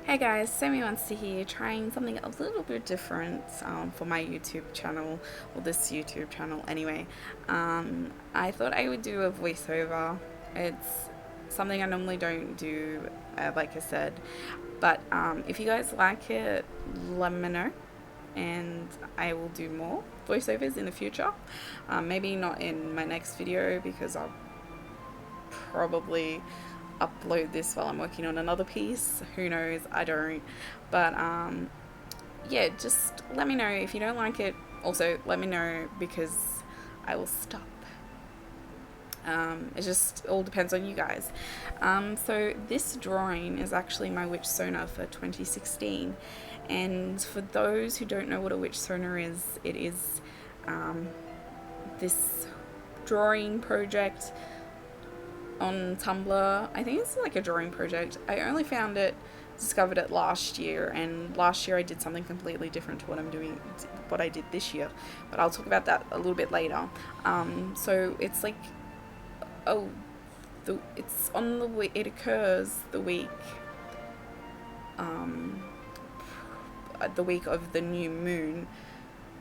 Hey guys, Sammy Monster here, trying something a little bit different for my YouTube channel, or this YouTube channel anyway. I thought I would do a voiceover. It's something I normally don't do, like I said, but if you guys like it, let me know, and I will do more voiceovers in the future. Maybe not in my next video because I'll probably upload this while I'm working on another piece. Who knows? I don't. But yeah, just let me know if you don't like it. Also, let me know because I will stop. It just all depends on you guys. So this drawing is actually my Witchsona for 2016, and for those who don't know what a Witchsona is, it is this drawing project on Tumblr. I think it's like a drawing project. I only discovered it last year, and last year I did something completely different to what I did this year. But I'll talk about that a little bit later. So it's like, it's on the week. It occurs the week of the new moon.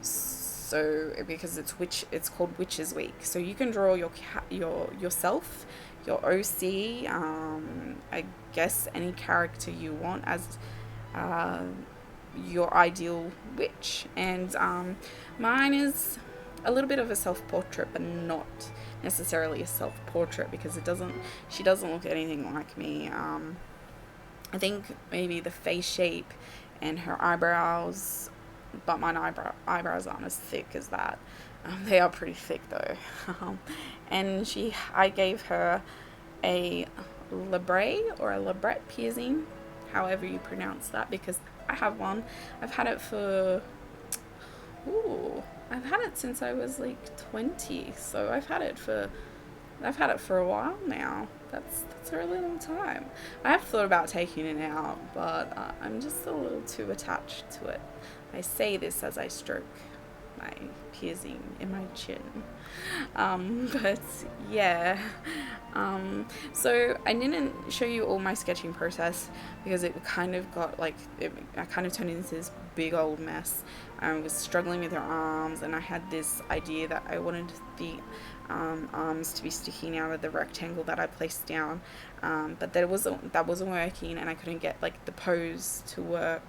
So because it's called Witches Week, so you can draw yourself, your OC, I guess any character you want as your ideal witch. And mine is a little bit of a self-portrait, but not necessarily a self-portrait because she doesn't look anything like me. I think maybe the face shape and her eyebrows, but my eyebrows aren't as thick as that. They are pretty thick though. And I gave her a labrae or a labret piercing, however you pronounce that, because I have one. I've had it since I was like 20, so I've had it for a while now. That's a really long time. I have thought about taking it out, but I'm just a little too attached to it. I say this as I stroke my piercing in my chin. But yeah. So I didn't show you all my sketching process because it kind of I kind of turned into this big old mess. I was struggling with her arms, and I had this idea that I wanted the arms to be sticking out of the rectangle that I placed down, but that wasn't working, and I couldn't get like the pose to work.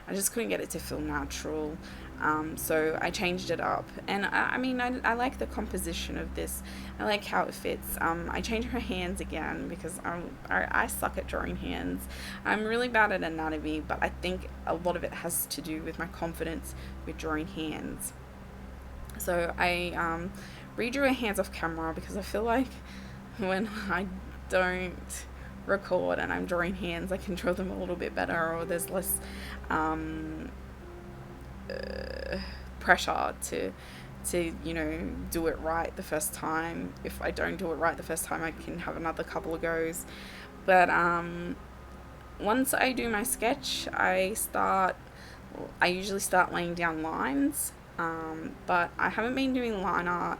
I just couldn't get it to feel natural. So I changed it up, and I like the composition of this. I like how it fits. I changed her hands again because I suck at drawing hands. I'm really bad at anatomy, but I think a lot of it has to do with my confidence with drawing hands. So I redrew her hands off camera because I feel like when I don't record and I'm drawing hands, I can draw them a little bit better, or there's less pressure to do it right the first time. If I don't do it right the first time, I can have another couple of goes. But once I do my sketch, I usually start laying down lines, but I haven't been doing line art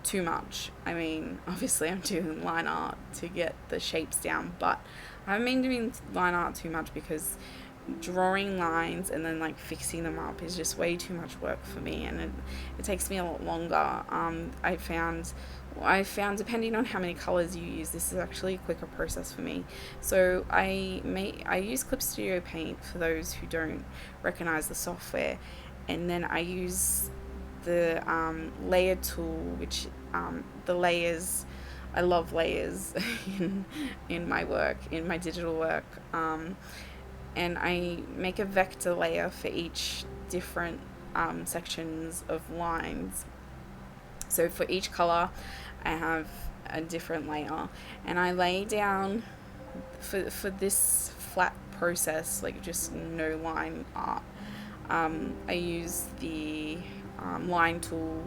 too much. I mean, obviously I'm doing line art to get the shapes down, but I haven't been doing line art too much because drawing lines and then like fixing them up is just way too much work for me, and it takes me a lot longer. I found depending on how many colors you use, this is actually a quicker process for me. So I use Clip Studio Paint for those who don't recognize the software, and then I use the layer tool, which the layers, I love layers in my work, in my digital work, and I make a vector layer for each different sections of lines. So for each color I have a different layer, and I lay down for this flat process, like just no line art. I use the line tool,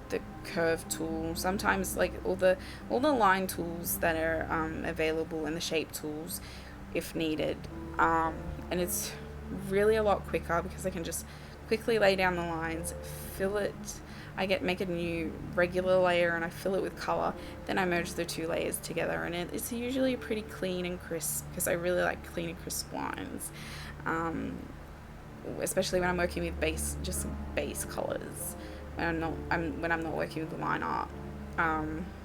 the curve tool, sometimes like all the line tools that are available, and the shape tools if needed, and it's really a lot quicker because I can just quickly lay down the lines, fill it make a new regular layer and I fill it with color. Then I merge the two layers together, and it's usually pretty clean and crisp because I really like clean and crisp wines, especially when I'm working with just base colors. When I'm not working with line art.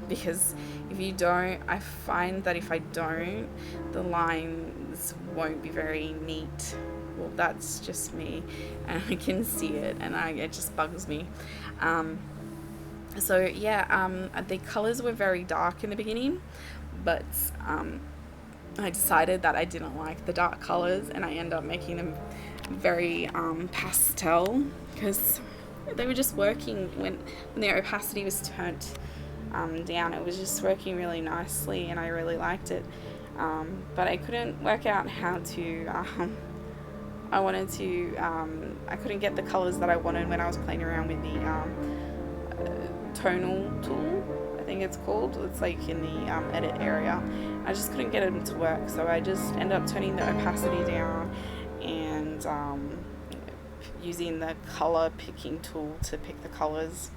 Because I find that if I don't, the lines won't be very neat. Well, that's just me, and I can see it, and it just bugs me. So yeah, the colors were very dark in the beginning, but I decided that I didn't like the dark colors, and I ended up making them very pastel, because they were just working when the opacity was turned down. It was just working really nicely, and I really liked it. But I couldn't work out how to. I couldn't get the colors that I wanted when I was playing around with the tonal tool, I think it's called. It's like in the edit area. I just couldn't get them to work, so I just ended up turning the opacity down and using the color picking tool to pick the colors,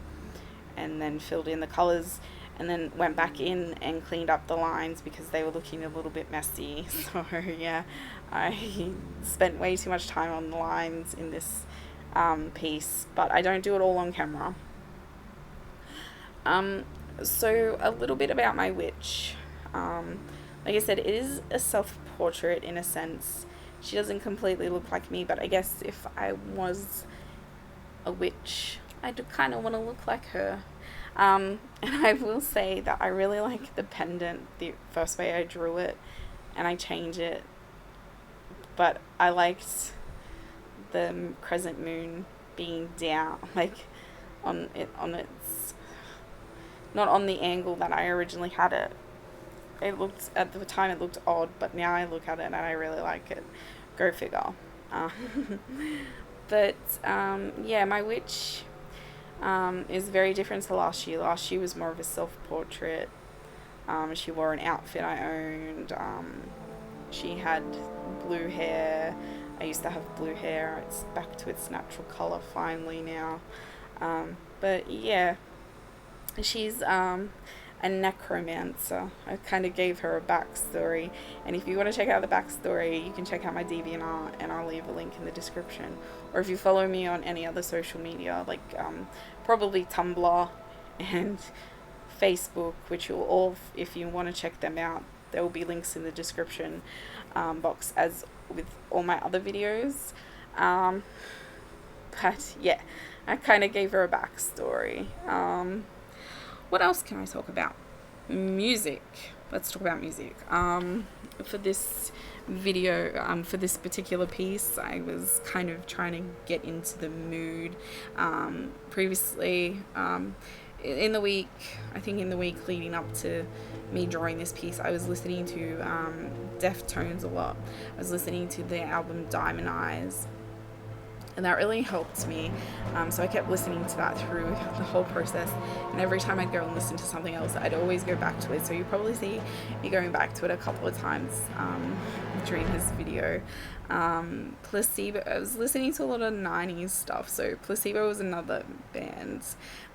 and then filled in the colors, and then went back in and cleaned up the lines because they were looking a little bit messy. So yeah, I spent way too much time on the lines in this piece, but I don't do it all on camera. So a little bit about my witch. Like I said, it is a self-portrait in a sense. She doesn't completely look like me, but I guess if I was a witch, I'd kind of want to look like her. And I will say that I really like the pendant the first way I drew it, and I changed it, but I liked the crescent moon being down, like on its, not on the angle that I originally had it. It looked, at the time it looked odd, but now I look at it and I really like it. Go figure. But yeah, my witch is very different to last year. Last year was more of a self-portrait. She wore an outfit I owned. She had blue hair. I used to have blue hair. It's back to its natural colour finally now. But yeah, she's a necromancer. I kind of gave her a backstory, and if you want to check out the backstory, you can check out my DeviantArt, and I'll leave a link in the description. Or if you follow me on any other social media, like probably Tumblr and Facebook, which you'll all, if you want to check them out, there will be links in the description box, as with all my other videos. But yeah, I kind of gave her a backstory. What else can I talk about? Music. Let's talk about music. For this video, for this particular piece, I was kind of trying to get into the mood. Previously, in the week leading up to me drawing this piece, I was listening to Deftones a lot. I was listening to their album Diamond Eyes, and that really helped me. So I kept listening to that through the whole process, and every time I'd go and listen to something else, I'd always go back to it. So you probably see me going back to it a couple of times during this video. Placebo, I was listening to a lot of 90s stuff, so Placebo was another band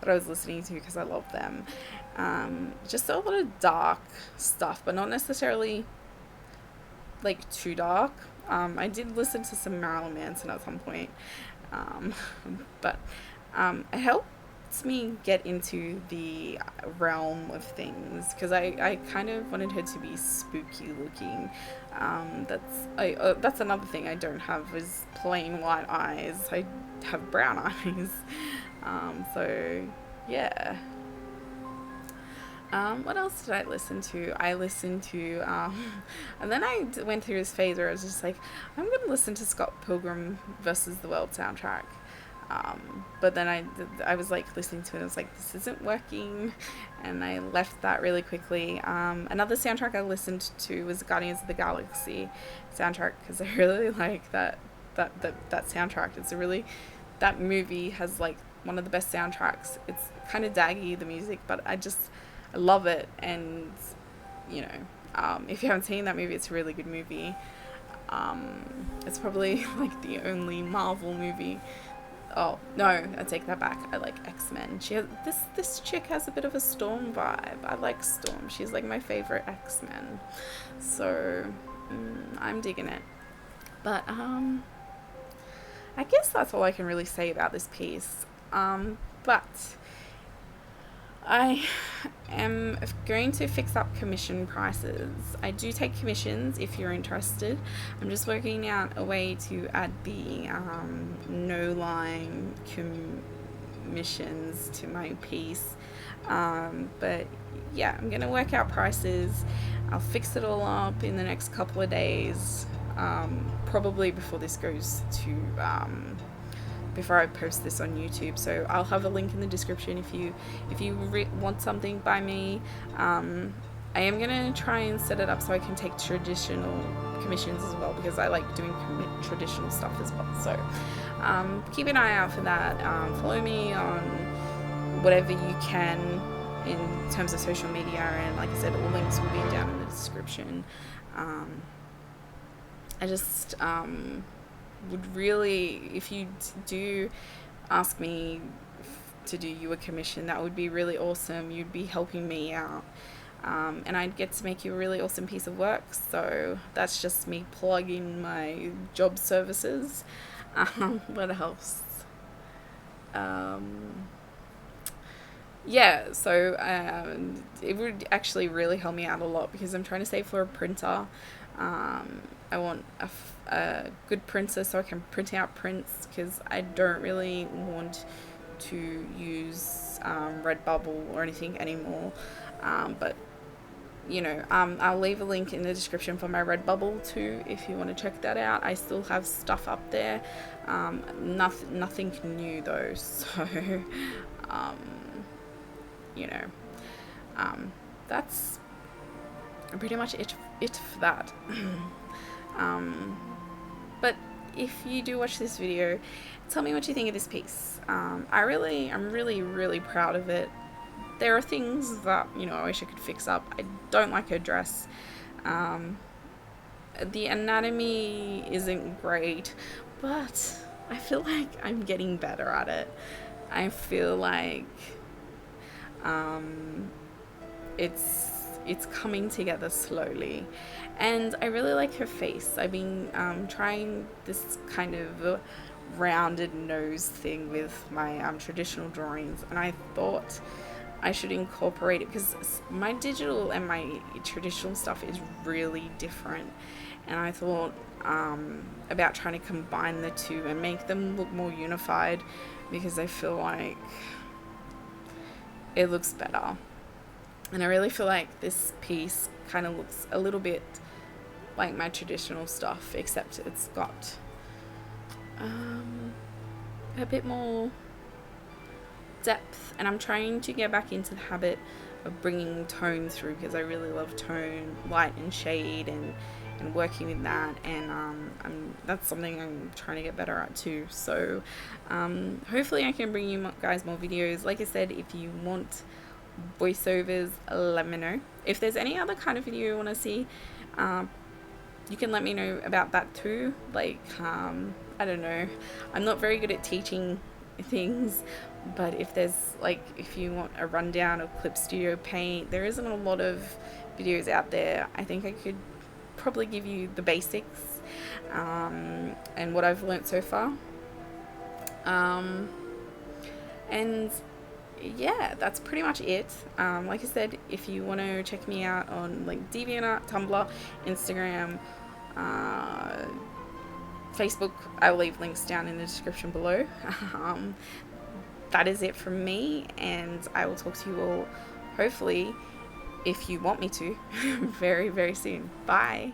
that I was listening to because I love them. Just a lot of dark stuff, but not necessarily like too dark. I did listen to some Marilyn Manson at some point, but it helped me get into the realm of things, because I kind of wanted her to be spooky looking. That's another thing I don't have, is plain white eyes. I have brown eyes. So yeah. What else did I listen to? I listened to, and then I went through this phase where I was just like, I'm going to listen to Scott Pilgrim versus the World soundtrack. But then I was like listening to it, and I was like, this isn't working, and I left that really quickly. Another soundtrack I listened to was Guardians of the Galaxy soundtrack, because I really like that soundtrack. That movie has like one of the best soundtracks. It's kind of daggy, the music, but I love it. And you know, if you haven't seen that movie, it's a really good movie. It's probably like the only Marvel movie Oh no, I take that back. I like X-Men. She has this chick has a bit of a Storm vibe. I like Storm. She's like my favorite X-Men. So I'm digging it. But I guess that's all I can really say about this piece. But I am going to fix up commission prices. I do take commissions if you're interested. I'm just working out a way to add the no line commissions to my piece. But yeah, I'm gonna work out prices. I'll fix it all up in the next couple of days, probably before this goes to before I post this on YouTube. So I'll have a link in the description if you want something by me. I am gonna try and set it up so I can take traditional commissions as well, because I like doing traditional stuff as well. So keep an eye out for that. Follow me on whatever you can in terms of social media, and like I said, all links will be down in the description. I just would really, if you do ask me to do you a commission, that would be really awesome. You'd be helping me out, and I'd get to make you a really awesome piece of work. So that's just me plugging my job services. What else? Yeah, so it would actually really help me out a lot, because I'm trying to save for a printer. I want a good printer so I can print out prints, because I don't really want to use Redbubble or anything anymore. But you know, I'll leave a link in the description for my Redbubble too if you want to check that out. I still have stuff up there. Nothing new though, so you know, that's pretty much it for that. But if you do watch this video, tell me what you think of this piece. I'm really proud of it. There are things that, you know, I wish I could fix up. I don't like her dress. The anatomy isn't great, but I feel like I'm getting better at it. I feel like it's coming together slowly, and I really like her face. I've been trying this kind of rounded nose thing with my traditional drawings, and I thought I should incorporate it, because my digital and my traditional stuff is really different, and I thought about trying to combine the two and make them look more unified, because I feel like it looks better. And I really feel like this piece kind of looks a little bit like my traditional stuff, except it's got a bit more depth, and I'm trying to get back into the habit of bringing tone through, because I really love tone, light and shade, and working with that, and that's something I'm trying to get better at too. So hopefully I can bring you guys more videos. Like I said, if you want voiceovers, let me know. If there's any other kind of video you want to see, you can let me know about that too. Like I don't know, I'm not very good at teaching things, but if you want a rundown of Clip Studio Paint, there isn't a lot of videos out there. I think I could probably give you the basics and what I've learnt so far, and yeah, that's pretty much it. Like I said, if you want to check me out on like DeviantArt, Tumblr, Instagram, Facebook, I'll leave links down in the description below. That is it from me, and I will talk to you all, hopefully, if you want me to, very, very soon. Bye.